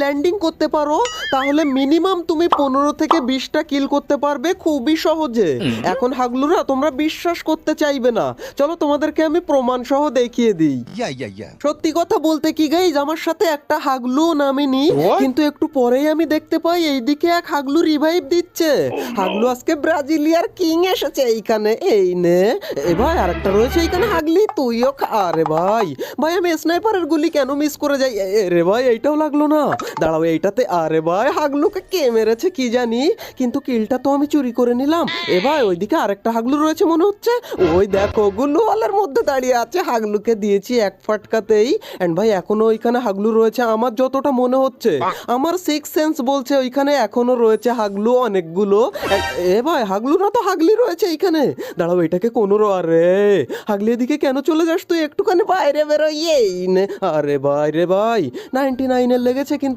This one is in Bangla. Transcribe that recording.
ল্যান্ডিং করতে পারো তাহলে মিনিমাম তুমি 15 থেকে 20টা কিল করতে পারবে খুবই সহজে। এখন হাগলুরা তোমরা বিশ্বাস করতে চাইবে না, চলো তোমাদেরকে আমি প্রমাণ সহ দেখিয়ে দিই। সত্যি কথা বলতে কি গাইজ, আমার সাথে একটা হাগলু নামেনি, কিন্তু একটু পরেই আমি দেখতে পাই এইদিকে এক হাগলু রিভাইভ দিচ্ছে। হাগলু আজকে ব্রাজিলিয়ার কিং এসেছে এইখানে, এই নে। এ ভাই আরেকটা রয়েছে এইখানে হাগলি, তুইও আরে ভাই ভাই আমি স্নাইপারের গুলি কেন মিস করে যাই? রে ভাই এইটাও লাগলো না, দাঁড়াও এইটাতে। আরে ভাই হাগলুকে কে মেরেছে কি জানি, কিন্তু কিলটা তো আমি চুরি করে নিলাম। এ ভাই ওইদিকে আরেকটা হাগলু রয়েছে মনে হচ্ছে, ওই দেখো গুল্লুওয়ালার মধ্যে দাঁড়িয়ে আছে। হাগলুকে দিয়েছি এক ফাটকাতেই। এন্ড ভাই এখনো ওইখানে হাগলু রয়েছে আমার যতটা মনে হচ্ছে, আমার সিক্স সেন্স বলছে ওইখানে এখনো রয়েছে হাগলু অনেকগুলো। এ ভাই হাগলু না তো হাগলি রয়েছে এইখানে, দাঁড়াও এটাকে কোনো আরে হাগলি এদিকে কেন চলে যাস তুই? একটুখানি বাইরে বেরোই। এই নে। আরে ভাই রে ভাই 99 এর লেগেছে